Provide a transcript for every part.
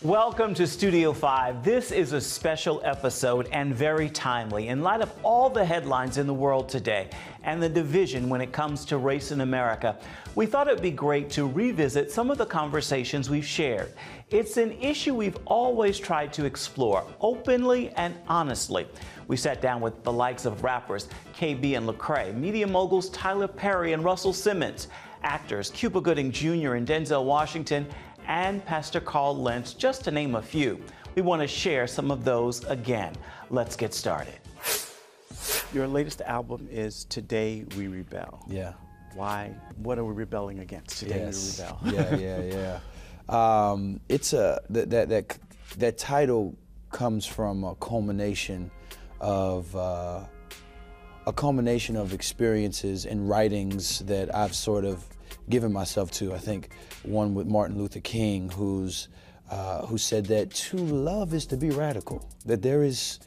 Welcome to Studio 5. This is a special episode and very timely in light of all the headlines in the world today and the division when it comes to race in America. We thought it'd be great to revisit some of the conversations we've shared. It's an issue we've always tried to explore openly and honestly. We sat down with the likes of rappers KB and Lecrae, media moguls Tyler Perry and Russell Simmons, actors Cuba Gooding Jr. and Denzel Washington, and Pastor Carl Lentz, just to name a few. We want to share some of those again. Let's get started. Your latest album is Today We Rebel. Yeah. Why? What are we rebelling against? Today Yes. We Rebel. Yeah. It's that title comes from a culmination of experiences and writings that I've sort of given myself to. I think one with Martin Luther King, who said that to love is to be radical. That there is,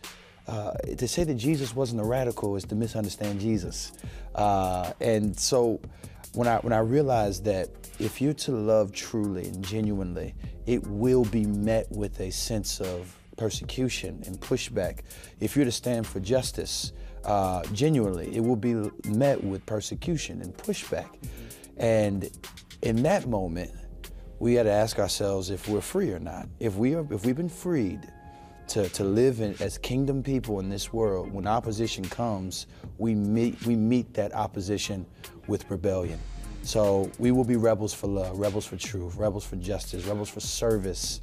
to say that Jesus wasn't a radical is to misunderstand Jesus. And so when I realized that if you're to love truly and genuinely, it will be met with a sense of persecution and pushback. If you're to stand for justice genuinely, it will be met with persecution and pushback. And in that moment, we had to ask ourselves if we're free or not. If we've been freed to live as kingdom people in this world, when opposition comes, we meet that opposition with rebellion. So we will be rebels for love, rebels for truth, rebels for justice, rebels for service,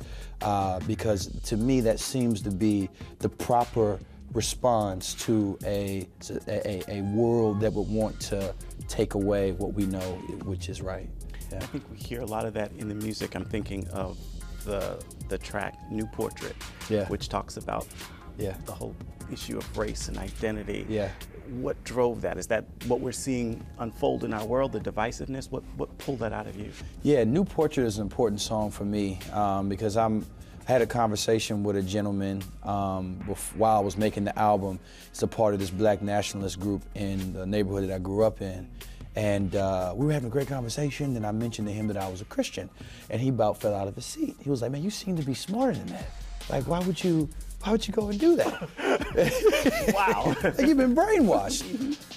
because to me that seems to be the proper response to a world that would want to take away what we know which is right. Yeah. I think we hear a lot of that in the music. I'm thinking of the track New Portrait, which talks about the whole issue of race and identity. Yeah. What drove that? Is that what we're seeing unfold in our world, the divisiveness? What pulled that out of you? Yeah, New Portrait is an important song for me because I had a conversation with a gentleman while I was making the album. He's a part of this black nationalist group in the neighborhood that I grew up in. And we were having a great conversation, and I mentioned to him that I was a Christian. And he about fell out of his seat. He was like, man, you seem to be smarter than that. Like, why would you go and do that? Wow. Like, you've been brainwashed.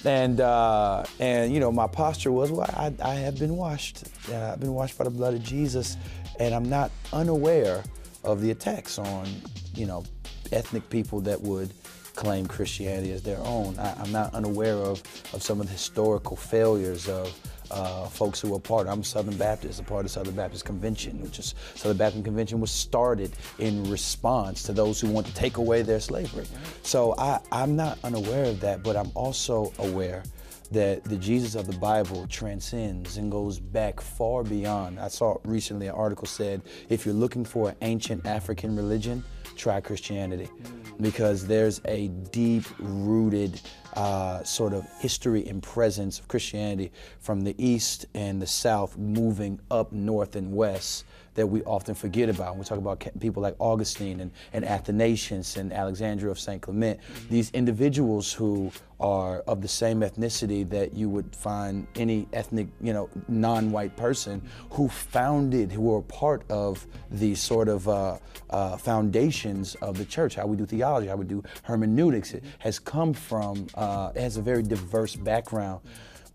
And you know, my posture was, well, I have been washed. I've been washed by the blood of Jesus, and I'm not unaware of the attacks on, you know, ethnic people that would claim Christianity as their own. I'm not unaware of some of the historical failures of folks who were part. I'm Southern Baptist, a part of the Southern Baptist Convention, which is Southern Baptist Convention was started in response to those who want to take away their slavery. So I'm not unaware of that, but I'm also aware that the Jesus of the Bible transcends and goes back far beyond. I saw recently an article said, if you're looking for an ancient African religion, try Christianity, because there's a deep-rooted sort of history and presence of Christianity from the East and the South moving up north and west that we often forget about. We talk about people like Augustine and Athanasius and Alexander of St. Clement, these individuals who are of the same ethnicity that you would find any ethnic, you know, non-white person who were part of the sort of foundations of the church, how we do theology, how we do hermeneutics. It has come from, it has a very diverse background,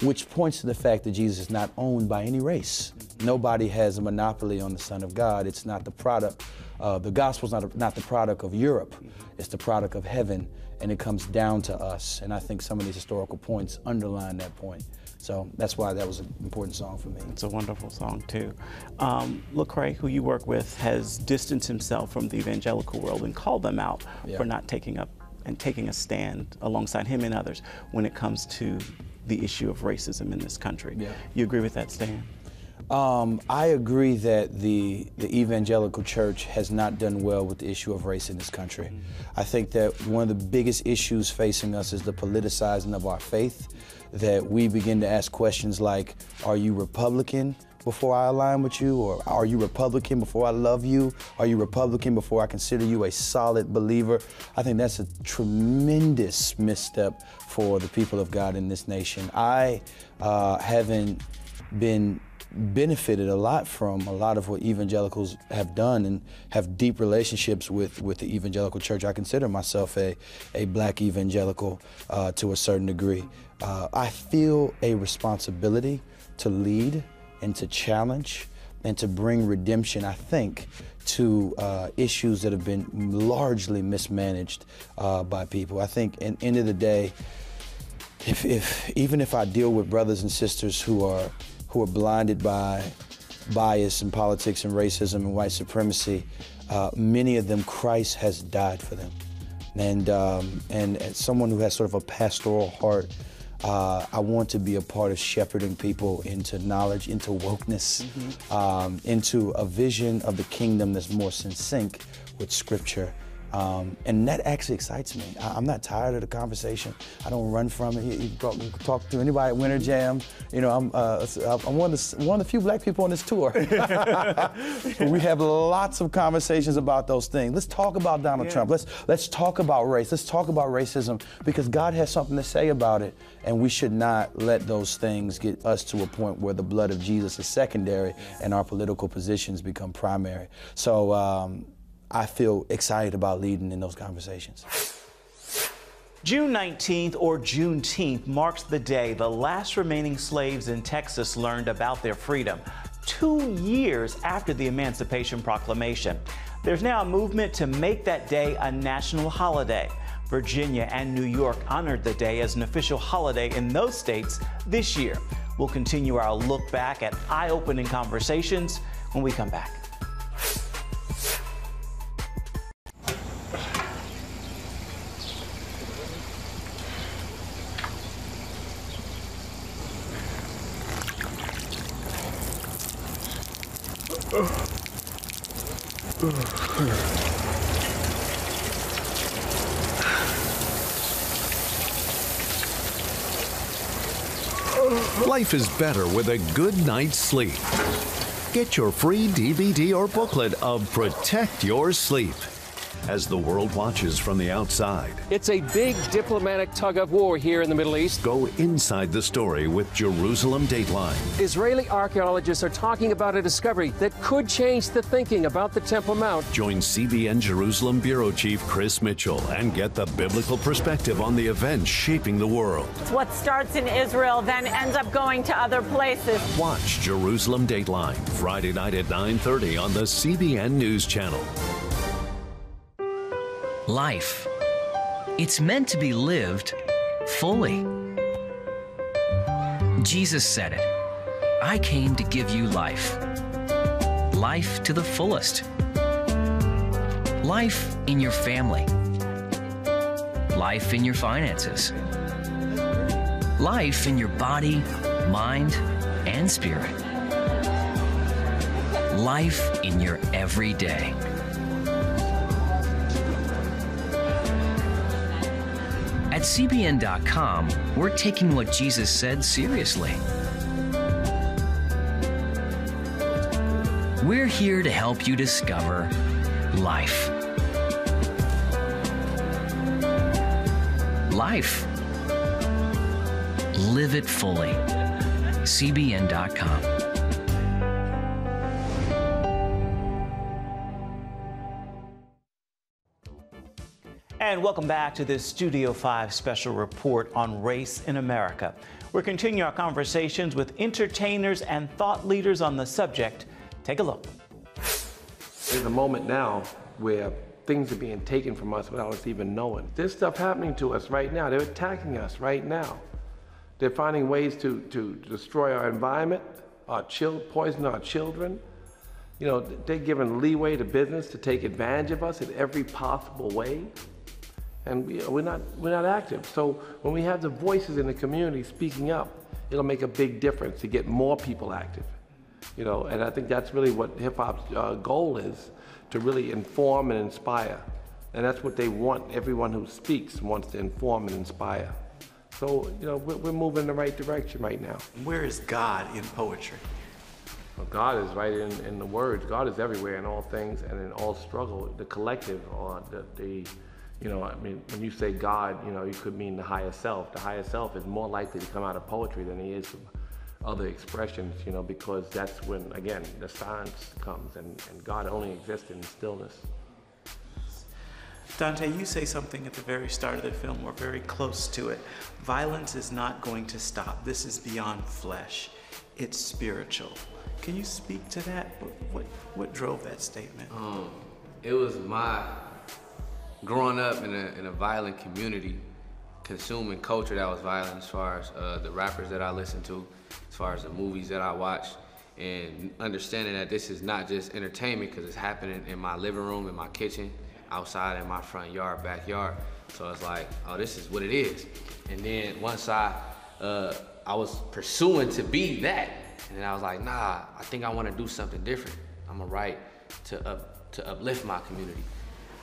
which points to the fact that Jesus is not owned by any race. Nobody has a monopoly on the Son of God. It's not the product, the gospel's not the product of Europe. It's the product of heaven, and it comes down to us. And I think some of these historical points underline that point. So that's why that was an important song for me. It's a wonderful song, too. Lecrae, who you work with, has distanced himself from the evangelical world and called them out for not taking a stand alongside him and others when it comes to the issue of racism in this country. Yeah. You agree with that stand? I agree that the evangelical church has not done well with the issue of race in this country. I think that one of the biggest issues facing us is the politicizing of our faith, that we begin to ask questions like, are you Republican before I align with you? Or are you Republican before I love you? Are you Republican before I consider you a solid believer? I think that's a tremendous misstep for the people of God in this nation. I haven't been benefited a lot from a lot of what evangelicals have done and have deep relationships with the evangelical church. I consider myself a black evangelical to a certain degree. I feel a responsibility to lead and to challenge and to bring redemption, I think, to issues that have been largely mismanaged by people. I think at the end of the day, even if I deal with brothers and sisters who are blinded by bias in politics and racism and white supremacy, many of them, Christ has died for them. And as someone who has sort of a pastoral heart, I want to be a part of shepherding people into knowledge, into wokeness, into a vision of the kingdom that's more in sync with Scripture. And that actually excites me. I'm not tired of the conversation. I don't run from it. You talk to anybody at Winter Jam. You know, I'm one of the few black people on this tour. We have lots of conversations about those things. Let's talk about Donald Trump. Let's talk about race. Let's talk about racism, because God has something to say about it, and we should not let those things get us to a point where the blood of Jesus is secondary and our political positions become primary. So I feel excited about leading in those conversations. June 19th, or Juneteenth, marks the day the last remaining slaves in Texas learned about their freedom, 2 years after the Emancipation Proclamation. There's now a movement to make that day a national holiday. Virginia and New York honored the day as an official holiday in those states this year. We'll continue our look back at eye-opening conversations when we come back. Life is better with a good night's sleep. Get your free DVD or booklet of Protect Your Sleep as the world watches from the outside. It's a big diplomatic tug-of-war here in the Middle East. Go inside the story with Jerusalem Dateline. Israeli archaeologists are talking about a discovery that could change the thinking about the Temple Mount. Join CBN Jerusalem Bureau Chief Chris Mitchell and get the biblical perspective on the events shaping the world. What starts in Israel then ends up going to other places. Watch Jerusalem Dateline Friday night at 9:30 on the CBN News Channel. Life. It's meant to be lived fully. Jesus said it. I came to give you life. Life to the fullest. Life in your family. Life in your finances. Life in your body, mind, and spirit. Life in your everyday. At CBN.com, we're taking what Jesus said seriously. We're here to help you discover life. Life. Live it fully. CBN.com. And welcome back to this Studio 5 special report on race in America. We're continuing our conversations with entertainers and thought leaders on the subject. Take a look. There's a moment now where things are being taken from us without us even knowing. There's stuff happening to us right now. They're attacking us right now. They're finding ways to destroy our environment, poison our children. You know, they're giving leeway to business to take advantage of us in every possible way. And we're not active. So when we have the voices in the community speaking up, it'll make a big difference to get more people active. You know, and I think that's really what hip hop's goal is, to really inform and inspire. And that's what they want. Everyone who speaks wants to inform and inspire. So, you know, we're moving in the right direction right now. Where is God in poetry? Well, God is right in the words. God is everywhere in all things and in all struggle. The collective, or you know, I mean, when you say God, you know, you could mean the higher self. The higher self is more likely to come out of poetry than he is other expressions, you know, because that's when, again, the silence comes and God only exists in stillness. Dante, you say something at the very start of the film, or very close to it. Violence is not going to stop. This is beyond flesh. It's spiritual. Can you speak to that? What drove that statement? It was my growing up in a violent community, consuming culture that was violent, as far as the rappers that I listened to, as far as the movies that I watched, and understanding that this is not just entertainment because it's happening in my living room, in my kitchen, outside in my front yard, backyard. So it's like, oh, this is what it is. And then once I was pursuing to be that, and then I was like, nah, I think I want to do something different. I'm gonna write to uplift my community.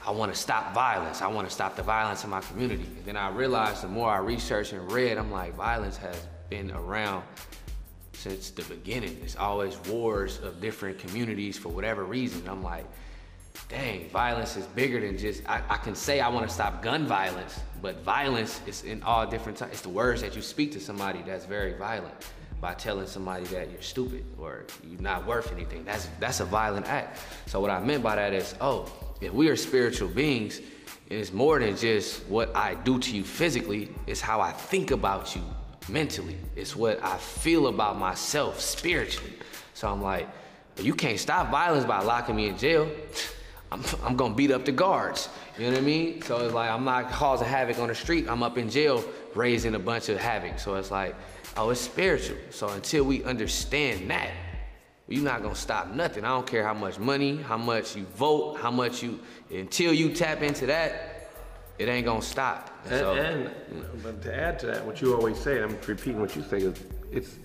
I want to stop violence. I want to stop the violence in my community. And then I realized the more I researched and read, I'm like, violence has been around since the beginning. It's always wars of different communities for whatever reason. And I'm like, dang, violence is bigger than just, I can say I want to stop gun violence, but violence is in all different types. It's the words that you speak to somebody that's very violent. By telling somebody that you're stupid or you're not worth anything, that's a violent act. So what I meant by that is, oh, if we are spiritual beings, it's more than just what I do to you physically, it's how I think about you mentally. It's what I feel about myself spiritually. So I'm like, you can't stop violence by locking me in jail. I'm gonna beat up the guards, you know what I mean? So it's like, I'm not causing havoc on the street, I'm up in jail raising a bunch of havoc. So it's like, oh, it's spiritual. So until we understand that, you're not gonna stop nothing. I don't care how much money, how much you vote, until you tap into that, it ain't gonna stop. But to add to that, what you always say, and I'm repeating what you say, is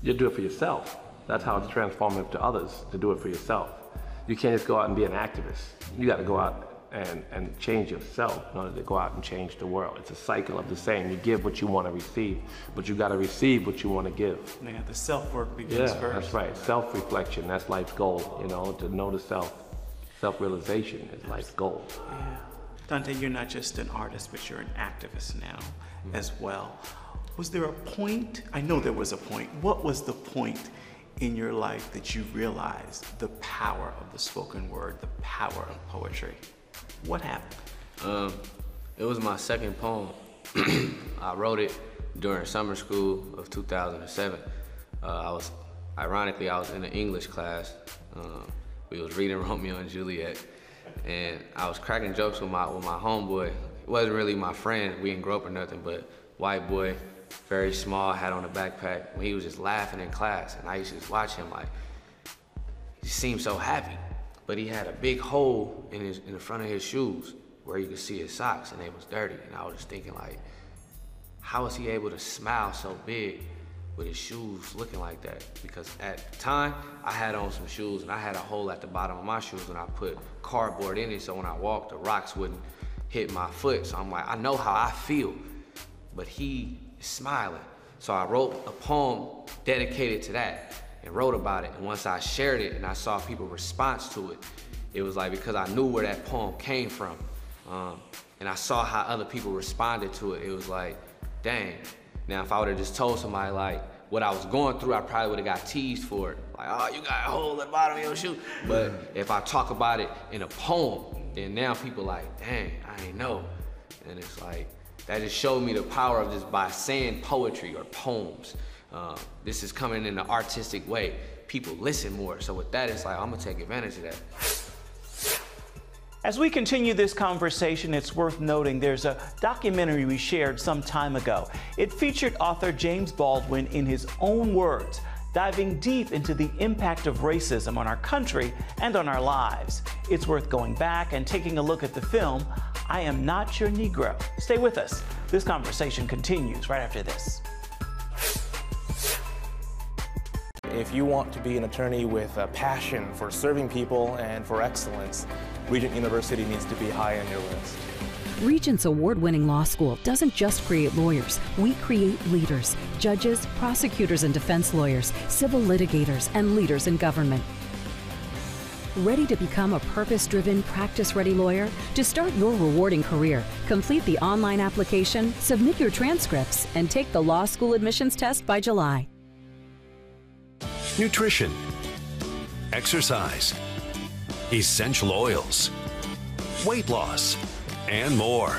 you do it for yourself. That's how it's transformative to others, to do it for yourself. You can't just go out and be an activist. You gotta go out and change yourself in order to go out and change the world. It's a cycle of the same. You give what you want to receive, but you got to receive what you want to give. Yeah, the self-work begins first. That's right. Self-reflection, that's life's goal. You know, to know the self. Self-realization is life's goal. Yeah. Dante, you're not just an artist, but you're an activist now as well. Was there a point? I know there was a point. What was the point in your life that you realized the power of the spoken word, the power of poetry? What happened? It was my second poem. I wrote it during summer school of 2007. Ironically, I was in an English class. We was reading Romeo and Juliet, and I was cracking jokes with my homeboy. It wasn't really my friend, we didn't grow up or nothing, but white boy, very small, had on a backpack. He was just laughing in class, and I used to just watch him like, he seemed so happy. But he had a big hole in the front of his shoes where you could see his socks, and they was dirty. And I was just thinking like, how is he able to smile so big with his shoes looking like that? Because at the time, I had on some shoes and I had a hole at the bottom of my shoes and I put cardboard in it so when I walked, the rocks wouldn't hit my foot. So I'm like, I know how I feel, but he is smiling. So I wrote a poem dedicated to that and wrote about it. And once I shared it and I saw people's response to it, it was like, because I knew where that poem came from. And I saw how other people responded to it. It was like, dang. Now, if I would have just told somebody like what I was going through, I probably would have got teased for it. Like, oh, you got a hole at the bottom of your shoe. But if I talk about it in a poem, then now people like, dang, I ain't know. And it's like, that just showed me the power of just by saying poetry or poems. This is coming in an artistic way. People listen more. So with that, it's like, I'm gonna take advantage of that. As we continue this conversation, it's worth noting there's a documentary we shared some time ago. It featured author James Baldwin in his own words, diving deep into the impact of racism on our country and on our lives. It's worth going back and taking a look at the film, I Am Not Your Negro. Stay with us. This conversation continues right after this. If you want to be an attorney with a passion for serving people and for excellence, Regent University needs to be high on your list. Regent's award-winning law school doesn't just create lawyers. We create leaders, judges, prosecutors and defense lawyers, civil litigators, and leaders in government. Ready to become a purpose-driven, practice-ready lawyer? To start your rewarding career, complete the online application, submit your transcripts, and take the law school admissions test by July. nutrition, exercise, essential oils, weight loss, and more.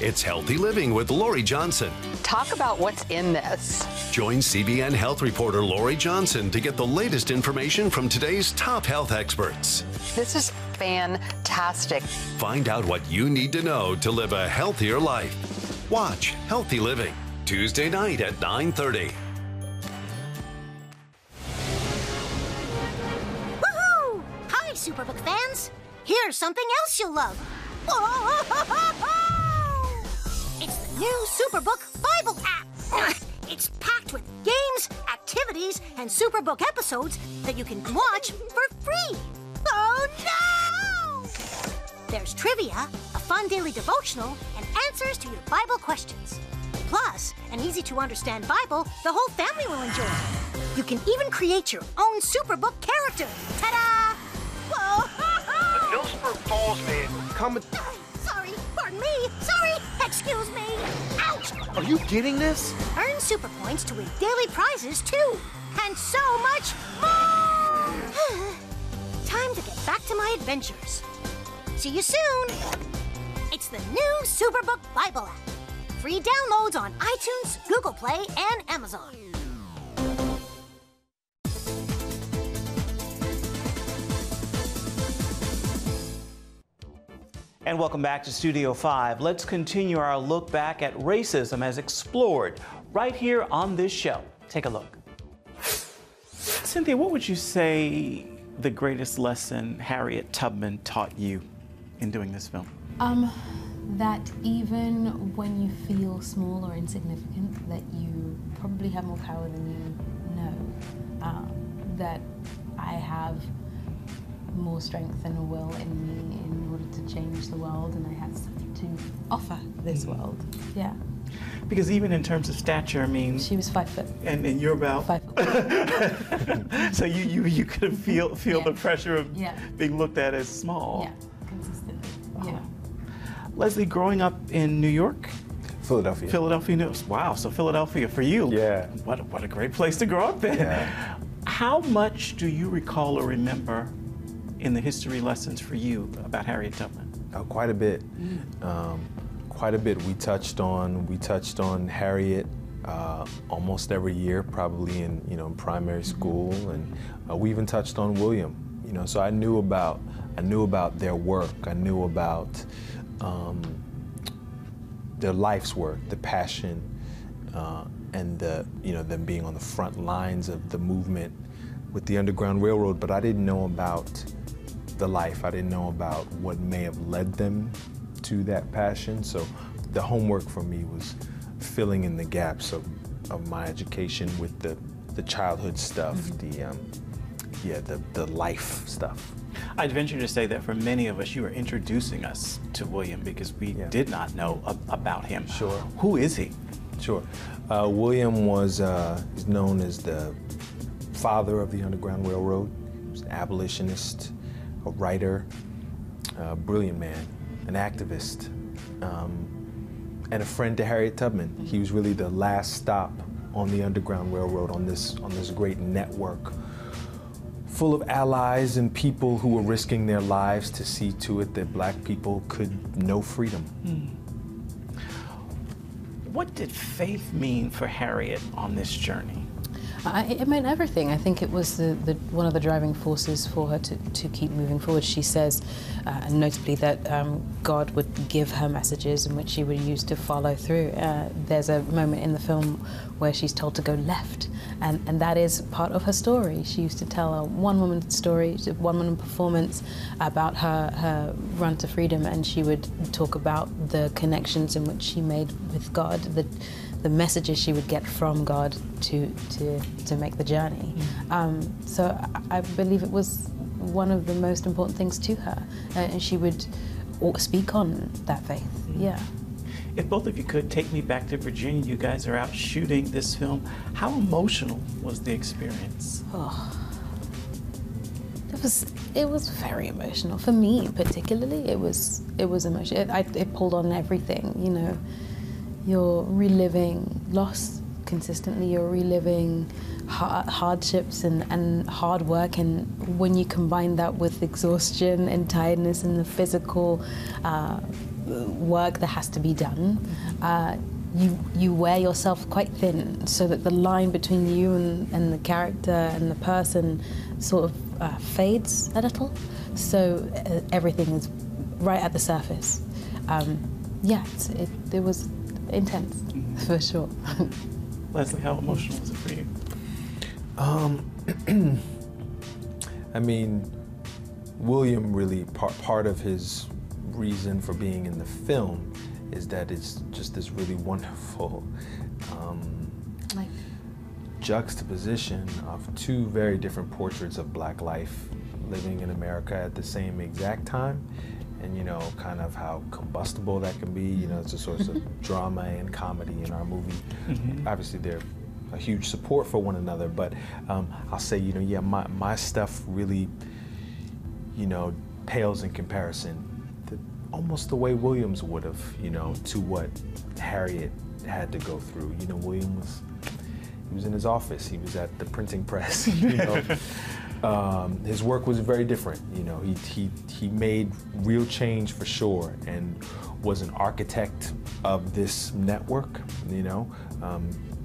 It's Healthy Living with Lori Johnson. Talk about what's in this. Join CBN health reporter Lori Johnson to get the latest information from today's top health experts. This is fantastic. Find out what you need to know to live a healthier life. Watch Healthy Living, Tuesday night at 9:30. Woohoo! Hi, Superbook fans. Here's something else you'll love. It's the new Superbook Bible app. It's packed with games, activities, and Superbook episodes that you can watch for free. Oh, no! There's trivia, a fun daily devotional, and answers to your Bible questions. Plus, an easy-to-understand Bible the whole family will enjoy. You can even create your own Superbook character. Ta-da! Whoa! The Millsburg Falls man coming. Sorry, pardon me. Sorry, excuse me. Ouch! Are you getting this? Earn super points to win daily prizes, too. And so much more! Time to get back to my adventures. See you soon. It's the new Superbook Bible app. Free downloads on iTunes, Google Play, and Amazon. And welcome back to Studio 5. Let's continue our look back at racism as explored right here on this show. Take a look. Cynthia, what would you say the greatest lesson Harriet Tubman taught you in doing this film? That even when you feel small or insignificant, that you probably have more power than you know. That I have more strength and a will in me in order to change the world, and I have something to offer this world. Yeah. Because even in terms of stature, I mean, she was 5 foot, and you're about 5 foot. So you could feel the pressure of being looked at as small. Yeah, consistently. Yeah. Leslie, growing up in New York. Philadelphia. Philadelphia News. Wow, so Philadelphia for you. Yeah. What a great place to grow up in. Yeah. How much do you recall or remember in the history lessons for you about Harriet Tubman? Quite a bit. Quite a bit. We touched on Harriet almost every year, probably in primary school, and we even touched on William. So I knew about their work. I knew about their life's work, the passion, and them being on the front lines of the movement with the Underground Railroad. But I didn't know about the life. I didn't know about what may have led them to that passion. So the homework for me was filling in the gaps of my education with the childhood stuff, the life stuff. I'd venture to say that for many of us, you were introducing us to William because we did not know about him. Sure. Who is he? Sure. William was he's known as the father of the Underground Railroad. He was an abolitionist, a writer, a brilliant man, an activist, and a friend to Harriet Tubman. He was really the last stop on the Underground Railroad, on this great network full of allies and people who were risking their lives to see to it that black people could know freedom. What did faith mean for Harriet on this journey? It meant everything. I think it was one of the driving forces for her to keep moving forward. She says, notably, that God would give her messages in which she would use to follow through. There's a moment in the film where she's told to go left, and that is part of her story. She used to tell a one-woman story, one-woman performance about her run to freedom, and she would talk about the connections in which she made with God, the messages she would get from God to make the journey. So I believe it was one of the most important things to her, and she would speak on that faith. Yeah. If both of you could take me back to Virginia, you guys are out shooting this film. How emotional was the experience? Oh, it was very emotional for me, particularly. It was emotional. It pulled on everything. You're reliving loss consistently. You're reliving hardships and hard work, and when you combine that with exhaustion and tiredness and the physical work that has to be done, you wear yourself quite thin, so that the line between you and the character and the person sort of fades a little. So everything is right at the surface. Yeah, it was intense, for sure. Leslie, how emotional was it for you? I mean, William really, part of his reason for being in the film is that it's just this really wonderful juxtaposition of two very different portraits of Black life living in America at the same exact time, and you know, kind of how combustible that can be. You know, it's a source of drama and comedy in our movie. Obviously, they're a huge support for one another, but I'll say, you know, yeah, my stuff really, you know, pales in comparison to almost the way Williams would have, you know, to what Harriet had to go through. You know, William he was in his office, he was at the printing press, you know. His work was very different, you know. He made real change for sure, and was an architect of this network, you know.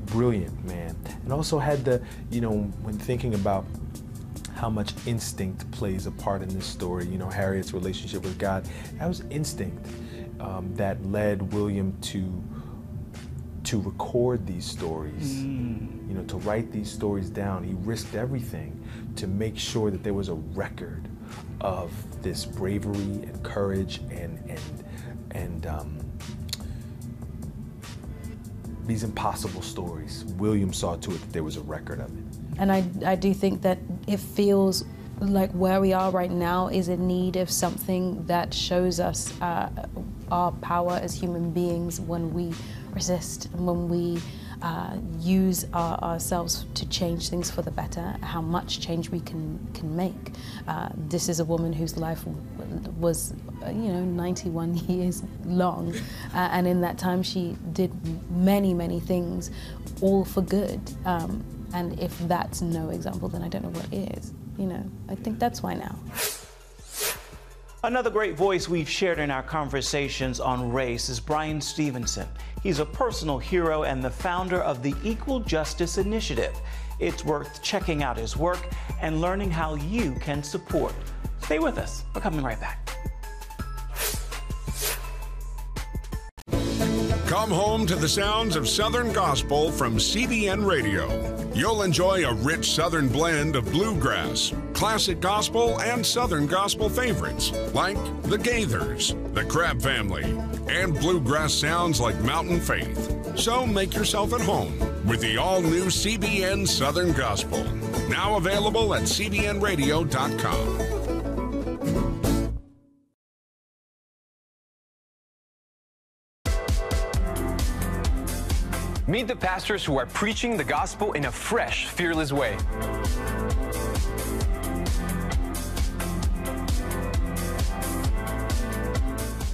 Brilliant man, and also had the, you know, when thinking about how much instinct plays a part in this story, you know, Harriet's relationship with God, that was instinct that led William to record these stories, you know, to write these stories down. He risked everything to make sure that there was a record of this bravery and courage and these impossible stories. William saw to it that there was a record of it. And I do think that it feels like where we are right now is in need of something that shows us our power as human beings when we resist, when we use ourselves to change things for the better, how much change we can make. This is a woman whose life was, you know, 91 years long, and in that time she did many, many things, all for good. And if that's no example, then I don't know what is. You know, I think that's why now. Another great voice we've shared in our conversations on race is Brian Stevenson. He's a personal hero and the founder of the Equal Justice Initiative. It's worth checking out his work and learning how you can support. Stay with us. We're coming right back. Come home to the sounds of Southern Gospel from CBN Radio. You'll enjoy a rich Southern blend of bluegrass, classic gospel, and Southern gospel favorites like the Gaithers, the Crab Family, and bluegrass sounds like Mountain Faith. So make yourself at home with the all-new CBN Southern Gospel. Now available at cbnradio.com. Meet the pastors who are preaching the gospel in a fresh, fearless way.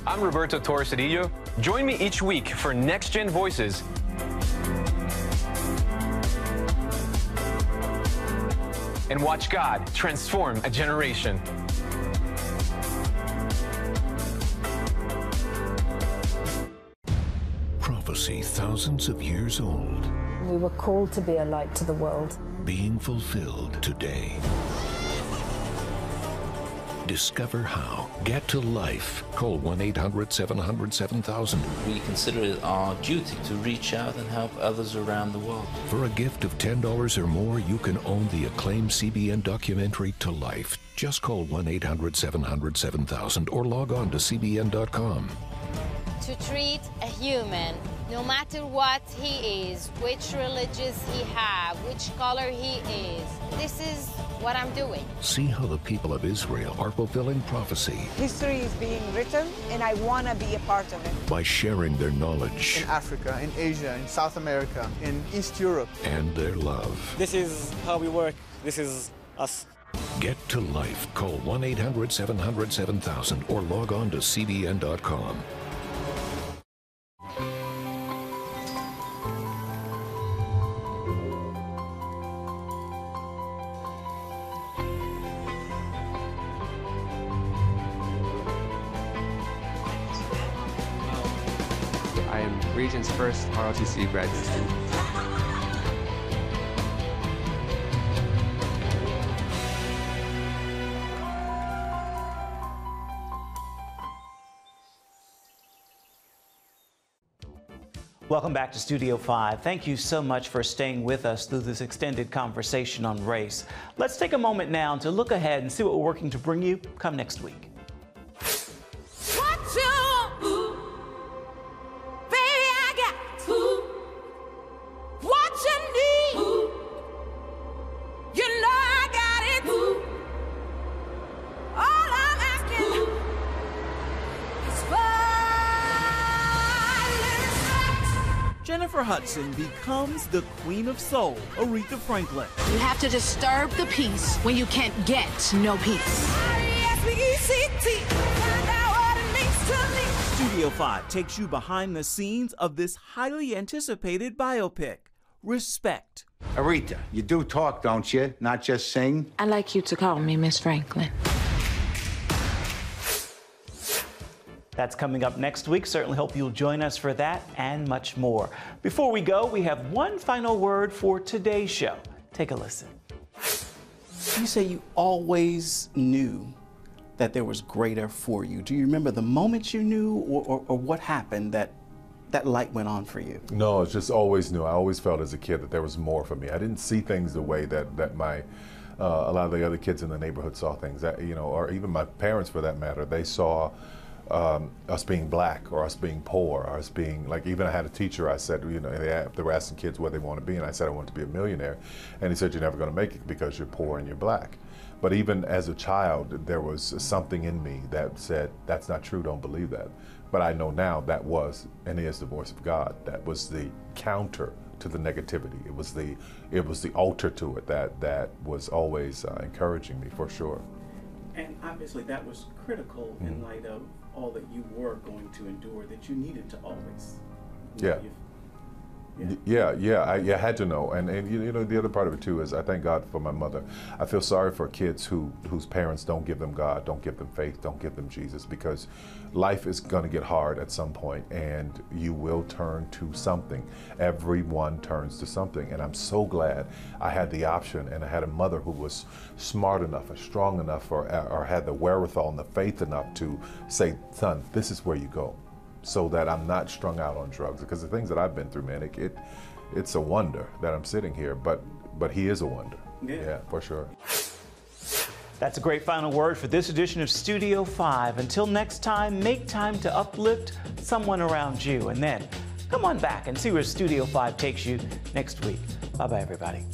I'm Roberto Torres-Cedillo. Join me each week for Next Gen Voices and watch God transform a generation. Prophecy thousands of years old, We were called to be a light to the world. being fulfilled today. Discover how. Get to life. Call 1-800-700-7000. We consider it our duty to reach out and help others around the world. For a gift of $10 or more, you can own the acclaimed CBN documentary To Life. Just call 1-800-700-7000 or log on to cbn.com. To treat a human, no matter what he is, which religious he have, which color he is. This is what I'm doing. See how the people of Israel are fulfilling prophecy History is being written, and I want to be a part of it. by sharing their knowledge In Africa, in Asia, in South America, in East Europe. and their love. This is how we work. This is us. Get to life. Call 1-800-700-7000 or log on to cbn.com. Regent's first ROTC graduate student. Welcome back to Studio 5. Thank you so much for staying with us through this extended conversation on race. Let's take a moment now to look ahead and see what we're working to bring you come next week. Jennifer Hudson becomes the Queen of Soul, Aretha Franklin. You have to disturb the peace when you can't get no peace. Studio 5 takes you behind the scenes of this highly anticipated biopic, Respect. Aretha, you do talk, don't you? Not just sing? I'd like you to call me Miss Franklin. That's coming up next week. Certainly hope you'll join us for that and much more. Before we go, we have one final word for today's show. Take a listen. You say you always knew that there was greater for you. Do you remember the moment you knew, or what happened that light went on for you? No, it's just always knew. I always felt as a kid that there was more for me. I didn't see things the way that my a lot of the other kids in the neighborhood saw things. That, you know, or even my parents, for that matter, they saw us being black, or us being poor, or us being, like, even I had a teacher, I said, you know, they were asking kids what they want to be, and I said I want to be a millionaire, and he said, you're never going to make it because you're poor and you're black. But even as a child, there was something in me that said, that's not true, don't believe that. But I know now that was and is the voice of God. That was the counter to the negativity. It was the altar to it that was always encouraging me, for sure. And obviously that was critical in light of all that you were going to endure, that you needed to always. I had to know. And you know, the other part of it too is I thank God for my mother. I feel sorry for kids whose parents don't give them God, don't give them faith, don't give them Jesus, because life is going to get hard at some point and you will turn to something. Everyone turns to something. And I'm so glad I had the option, and I had a mother who was smart enough and strong enough, or had the wherewithal and the faith enough to say, son, this is where you go, so that I'm not strung out on drugs. Because the things that I've been through, man, it's a wonder that I'm sitting here, but he is a wonder. Yeah, for sure. That's a great final word for this edition of Studio 5. Until next time, make time to uplift someone around you, and then come on back and see where Studio 5 takes you next week. Bye-bye, everybody.